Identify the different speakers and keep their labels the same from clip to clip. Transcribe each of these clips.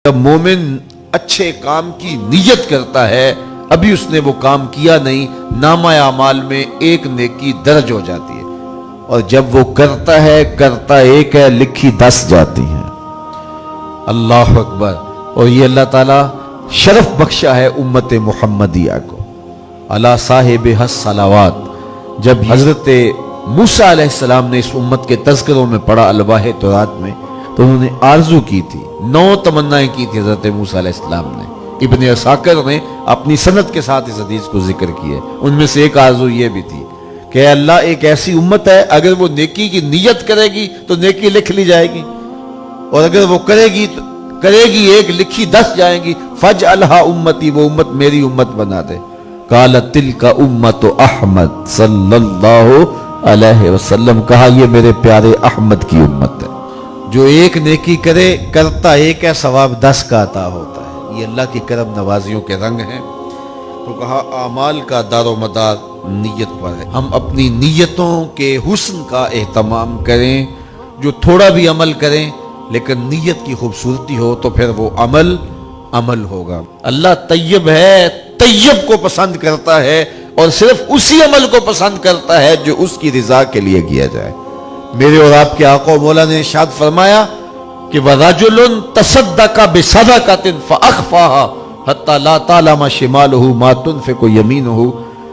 Speaker 1: جب مومن اچھے کام کی نیت کرتا ہے، ابھی اس نے وہ کام کیا نہیں، نامہ اعمال میں ایک نیکی درج ہو جاتی ہے، اور جب وہ کرتا ہے کرتا ایک ہے، لکھی 10 جاتی ہیں۔ اللہ اکبر۔ اور یہ اللہ تعالیٰ شرف بخشا ہے امت محمدیہ کو۔ علی صاحب الصلوات۔ جب حضرت موسیٰ علیہ السلام نے اس امت کے تذکروں میں پڑھا الواح تورات میں، تو انہوں نے آرزو کی تھی، 9 تمنائیں کی تھی حضرت موسیٰ علیہ السلام نے۔ ابن عساکر نے اپنی سند کے ساتھ اس حدیث کو ذکر کیا ہے، ان میں سے ایک آرزو یہ بھی تھی کہ اے اللہ، ایک ایسی امت ہے اگر وہ نیکی کی نیت کرے گی تو نیکی لکھ لی جائے گی، اور اگر وہ کرے گی ایک، لکھی 10 جائیں گی۔ فجعلھا امتی، وہ امت میری امت بنا دے۔ قالت تلک امت احمد صلی اللہ علیہ وسلم، کہا یہ میرے پیارے احمد کی امت ہے، جو ایک نیکی کرے کرتا ایک ہے، ثواب 10 کا عطا ہوتا ہے۔ یہ اللہ کی کرم نوازیوں کے رنگ ہیں۔ تو کہا اعمال کا دار و مدار نیت پر ہے، ہم اپنی نیتوں کے حسن کا اہتمام کریں، جو تھوڑا بھی عمل کریں لیکن نیت کی خوبصورتی ہو تو پھر وہ عمل ہوگا۔ اللہ طیب ہے، طیب کو پسند کرتا ہے، اور صرف اسی عمل کو پسند کرتا ہے جو اس کی رضا کے لیے کیا جائے۔ میرے اور آپ کے آقا و مولا نے ارشاد فرمایا کہ وَرَجُلٌ تَصَدَّقَ بِصَدَقَةٍ فَأَخْفَاهَا حَتَّى لَا تَعْلَمَ شِمَالُهُ مَا تُنْفِقُ يَمِينُهُ،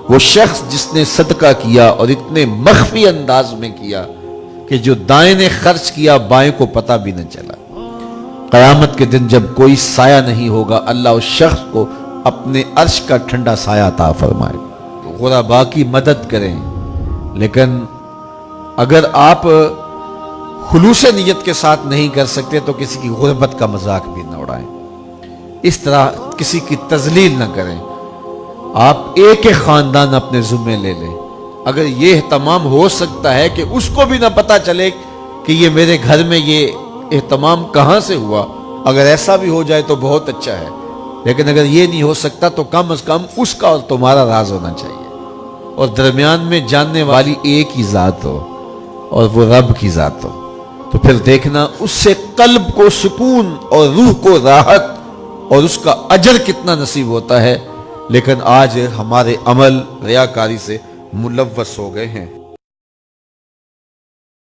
Speaker 1: وہ شخص جس نے صدقہ کیا اور اتنے مخفی انداز میں کیا کہ جو دائیں نے خرچ کیا بائیں کو پتہ بھی نہ چلا۔ قیامت کے دن جب کوئی سایہ نہیں ہوگا، اللہ اس شخص کو اپنے عرش کا ٹھنڈا سایہ عطا فرمائے۔ غرباء کی مدد کریں، لیکن اگر آپ خلوص نیت کے ساتھ نہیں کر سکتے تو کسی کی غربت کا مذاق بھی نہ اڑائیں، اس طرح کسی کی تذلیل نہ کریں۔ آپ ایک خاندان اپنے ذمے لے لیں، اگر یہ اہتمام ہو سکتا ہے کہ اس کو بھی نہ پتا چلے کہ یہ میرے گھر میں یہ اہتمام کہاں سے ہوا، اگر ایسا بھی ہو جائے تو بہت اچھا ہے، لیکن اگر یہ نہیں ہو سکتا تو کم از کم اس کا اور تمہارا راز ہونا چاہیے، اور درمیان میں جاننے والی ایک ہی ذات ہو اور وہ رب کی ذات ہو، تو پھر دیکھنا اس سے قلب کو سکون اور روح کو راحت اور اس کا اجر کتنا نصیب ہوتا ہے۔ لیکن آج ہمارے عمل ریاکاری سے ملوث ہو گئے ہیں۔